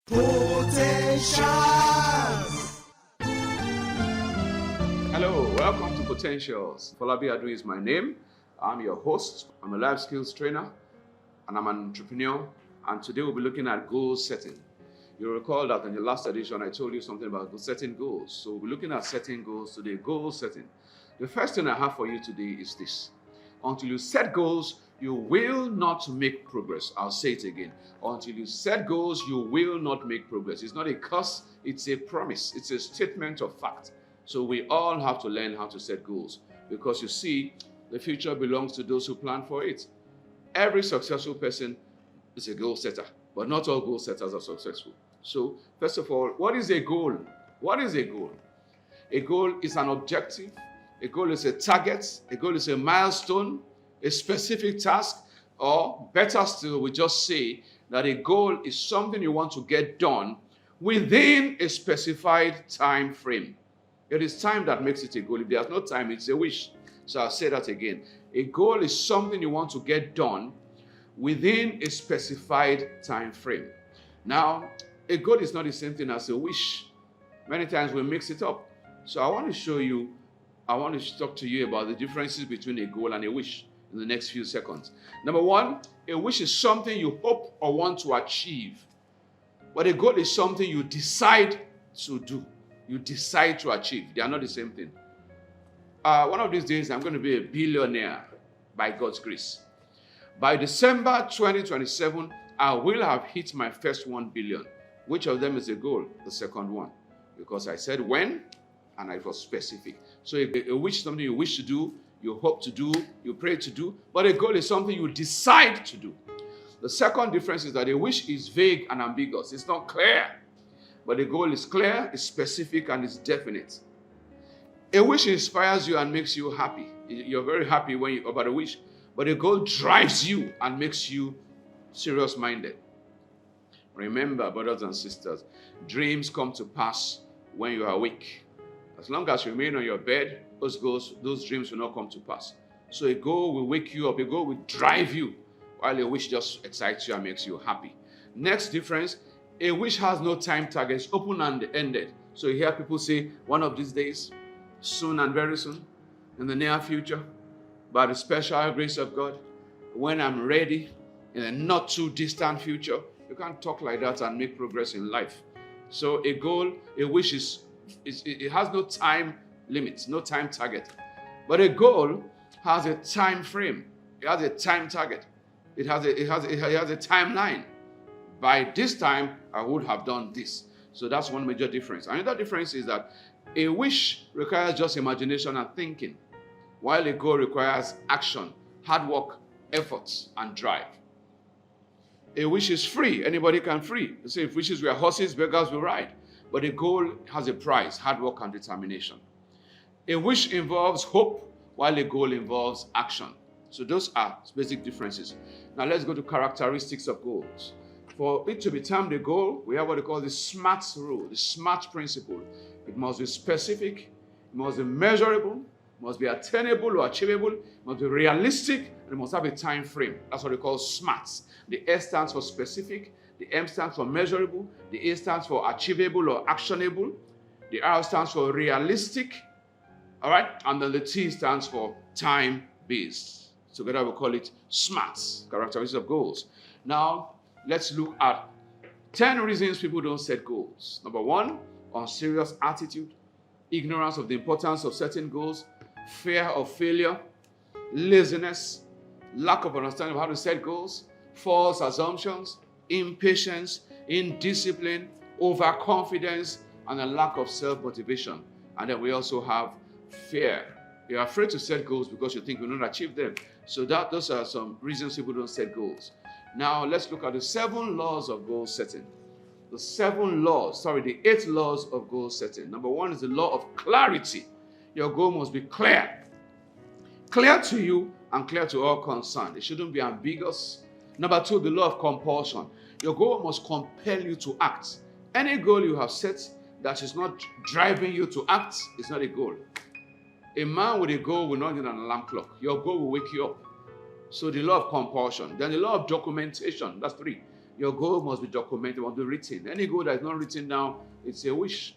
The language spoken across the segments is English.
Potentials. Hello, welcome to Potentials. Folabi Adu is my name. I'm your host. I'm a life skills trainer and I'm an entrepreneur. And today we'll be looking at goal setting. You'll recall that in the last edition I told you something about setting goals. So we'll be looking at setting goals today, goal setting. The first thing I have for you today is this. Until you set goals, you will not make progress. I'll say it again. Until you set goals, you will not make progress. It's not a curse, it's a promise. It's a statement of fact. So we all have to learn how to set goals because you see, the future belongs to those who plan for it. Every successful person is a goal setter, but not all goal setters are successful. So first of all, what is a goal? What is a goal? A goal is an objective. A goal is a target. A goal is a milestone, a specific task, or better still, we just say that a goal is something you want to get done within a specified time frame. It is time that makes it a goal. If there's no time, it's a wish. So I'll say that again. A goal is something you want to get done within a specified time frame. Now, a goal is not the same thing as a wish. Many times we mix it up. So I want to talk to you about the differences between a goal and a wish in the next few seconds. Number one, a wish is something you hope or want to achieve. But a goal is something you decide to do. You decide to achieve. They are not the same thing. One of these days, I'm going to be a billionaire by God's grace. By December 2027, I will have hit my first 1 billion. Which of them is a goal? The second one. Because I said when, and I was specific. So a wish is something you wish to do, you hope to do, you pray to do, but a goal is something you decide to do. The second difference is that a wish is vague and ambiguous. It's not clear. But a goal is clear, it's specific, and it's definite. A wish inspires you and makes you happy. You're very happy about a wish. But a goal drives you and makes you serious-minded. Remember, brothers and sisters, dreams come to pass when you are awake. As long as you remain on your bed, those dreams will not come to pass. So a goal will wake you up. A goal will drive you, while a wish just excites you and makes you happy. Next difference, a wish has no time target. It's open-ended. So you hear people say, one of these days, soon and very soon, in the near future, by the special grace of God, when I'm ready, in a not too distant future. You can't talk like that and make progress in life. So a goal, a wish it has no time limit, no time target. But a goal has a time frame. It has a time target. It has a timeline. By this time, I would have done this. So that's one major difference. Another difference is that a wish requires just imagination and thinking, while a goal requires action, hard work, efforts, and drive. A wish is free. Anybody can free. So if wishes were horses, beggars will ride. But a goal has a price, hard work and determination. A wish involves hope, while a goal involves action. So those are basic differences. Now let's go to characteristics of goals. For it to be termed a goal, we have what we call the SMART rule, the SMART principle. It must be specific, it must be measurable, it must be attainable or achievable, it must be realistic, and it must have a time frame. That's what we call SMART. The S stands for specific, the M stands for measurable, the A stands for achievable or actionable, the R stands for realistic, all right, and then the T stands for time-based. Together we call it SMART, characteristics of goals. Now, let's look at 10 reasons people don't set goals. Number one, unserious attitude, ignorance of the importance of setting goals, fear of failure, laziness, lack of understanding of how to set goals, false assumptions, impatience, indiscipline, overconfidence, and a lack of self-motivation. And then we also have fear. You're afraid to set goals because you think you'll not achieve them. So those are some reasons people don't set goals. Now let's look at the 7 laws of goal setting. The 8 laws of goal setting. Number 1 is the law of clarity. Your goal must be clear. Clear to you and clear to all concerned. It shouldn't be ambiguous. Number 2, the law of compulsion. Your goal must compel you to act. Any goal you have set that is not driving you to act is not a goal. A man with a goal will not need an alarm clock. Your goal will wake you up. So the law of compulsion. Then the law of documentation. That's 3. Your goal must be documented, must be written. Any goal that is not written down, it's a wish.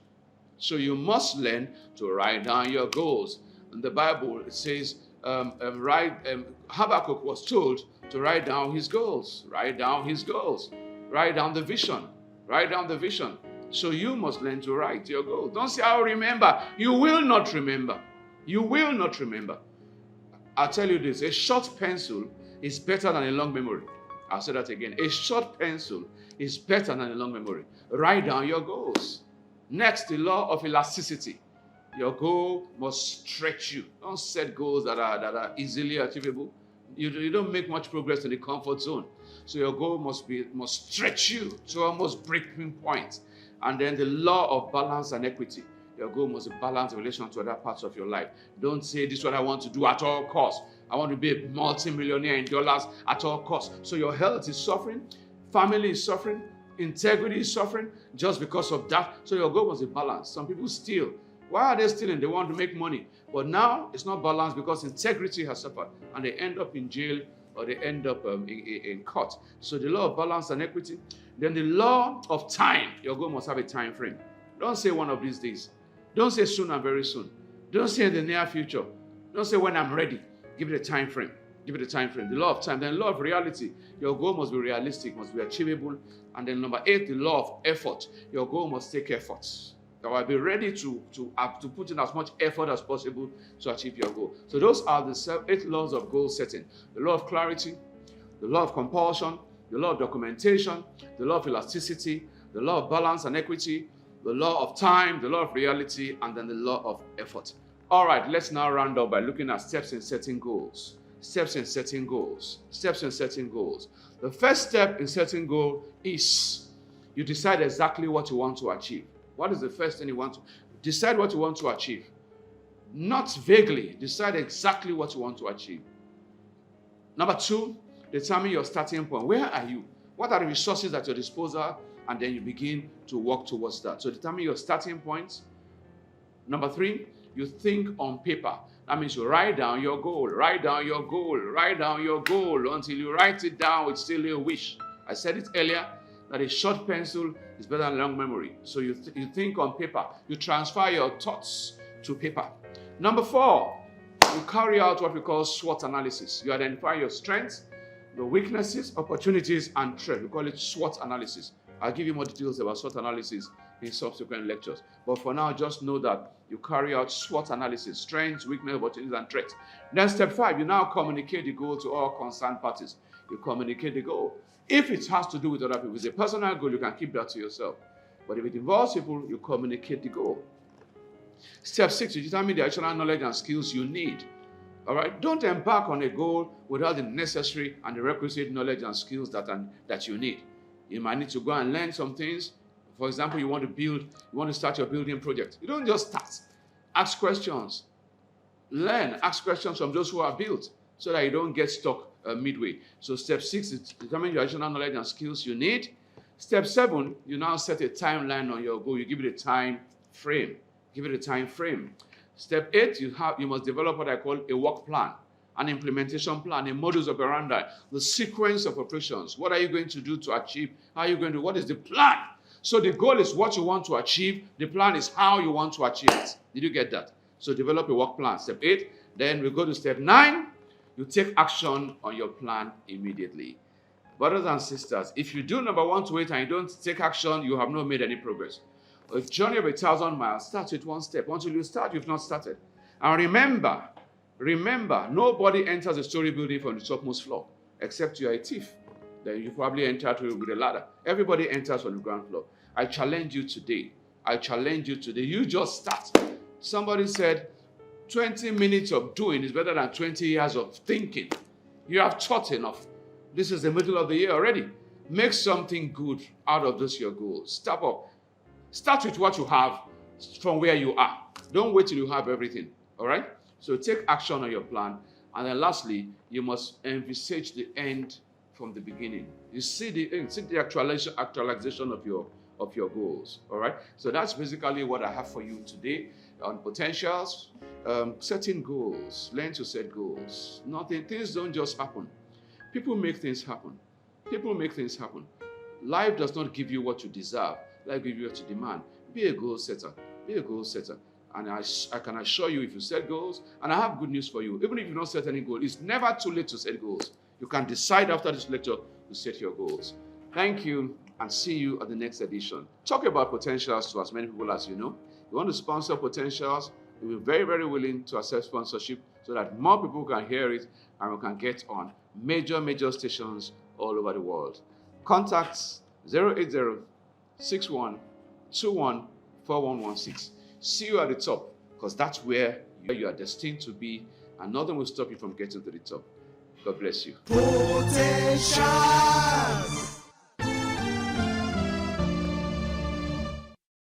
So you must learn to write down your goals. In the Bible, it says, Habakkuk was told to write down his goals. Write down his goals. Write down the vision. Write down the vision. So you must learn to write your goals. Don't say, I'll remember. You will not remember. You will not remember. I'll tell you this, a short pencil is better than a long memory. I'll say that again. A short pencil is better than a long memory. Write down your goals. Next, the law of elasticity. Your goal must stretch you. Don't set goals that are easily achievable. You don't make much progress in the comfort zone. So your goal must stretch you to almost breaking point. And then the law of balance and equity. Your goal must be balanced in relation to other parts of your life. Don't say, this is what I want to do at all costs. I want to be a multi-millionaire in dollars at all costs. So your health is suffering, family is suffering, integrity is suffering just because of that. So your goal must be balanced. Some people steal. Why are they stealing? They want to make money. But now it's not balanced because integrity has suffered and they end up in jail or they end up in court. So the law of balance and equity. Then the law of time. Your goal must have a time frame. Don't say one of these days. Don't say soon and very soon. Don't say in the near future. Don't say when I'm ready. Give it a time frame. Give it a time frame. The law of time. Then law of reality. Your goal must be realistic, must be achievable. And then number 8, the law of effort. Your goal must take effort. So I'll be ready to put in as much effort as possible to achieve your goal. So those are the 8 laws of goal setting. The law of clarity, the law of compulsion, the law of documentation, the law of elasticity, the law of balance and equity, the law of time, the law of reality, and then the law of effort. All right, let's now round up by looking at steps in setting goals. Steps in setting goals. Steps in setting goals. The first step in setting goal is you decide exactly what you want to achieve. What is the first thing you want to decide what you want to achieve? Not vaguely, decide exactly what you want to achieve. Number 2, determine your starting point. Where are you? What are the resources at your disposal? And then you begin to work towards that. So determine your starting point. Number 3, you think on paper. That means you write down your goal. Write down your goal. Write down your goal. Until you write it down, it's still a wish. I said it earlier that a short pencil is better than a long memory. So you think on paper. You transfer your thoughts to paper. Number 4, you carry out what we call SWOT analysis. You identify your strengths, the weaknesses, opportunities, and threats. We call it SWOT analysis. I'll give you more details about SWOT analysis in subsequent lectures. But for now, just know that you carry out SWOT analysis, strengths, weaknesses, opportunities, and threats. Then step 5, you now communicate the goal to all concerned parties. You communicate the goal. If it has to do with other people, if it's a personal goal, you can keep that to yourself. But if it involves people, you communicate the goal. Step 6, you determine the additional knowledge and skills you need. All right? Don't embark on a goal without the necessary and the requisite knowledge and skills that you need. You might need to go and learn some things. For example, you want to start your building project. You don't just start. Ask questions. Learn. Ask questions from those who are built so that you don't get stuck midway. So step 6 is determine your additional knowledge and skills you need. Step 7, you now set a timeline on your goal. You give it a time frame. Give it a time frame. Step 8, you must develop what I call a work plan, an implementation plan, a modus operandi, the sequence of operations. What are you going to do to achieve? How are you going to, what is the plan? So the goal is what you want to achieve. The plan is how you want to achieve it. Did you get that? So develop a work plan, step 8. Then we go to step 9. You take action on your plan immediately. Brothers and sisters, if you do number 1 to 8 and you don't take action, you have not made any progress. A journey of 1,000 miles starts with 1 step. Until you start, you've not started. And remember, nobody enters a story building from the topmost floor, except you're a thief. Then you probably enter with a ladder. Everybody enters on the ground floor. I challenge you today. You just start. Somebody said, 20 minutes of doing is better than 20 years of thinking. You have thought enough. This is the middle of the year already. Make something good out of this, your goal. Step up. Start with what you have from where you are. Don't wait till you have everything. All right? So take action on your plan. And then lastly, you must envisage the end from the beginning. You see the actualization of your goals. All right? So that's basically what I have for you today on potentials. Setting goals. Learn to set goals. Things don't just happen. People make things happen. Life does not give you what you deserve. Life gives you what you demand. Be a goal setter. Be a goal setter. And I can assure you, if you set goals, and I have good news for you, even if you don't set any goal, it's never too late to set goals. You can decide after this lecture to set your goals. Thank you, and see you at the next edition. Talk about potentials to as many people as you know. You want to sponsor potentials, we'll be very, very willing to accept sponsorship so that more people can hear it and we can get on major stations all over the world. Contacts 080-6121-4116. See you at the top, because that's where you are destined to be, and nothing will stop you from getting to the top. God bless you. Potential.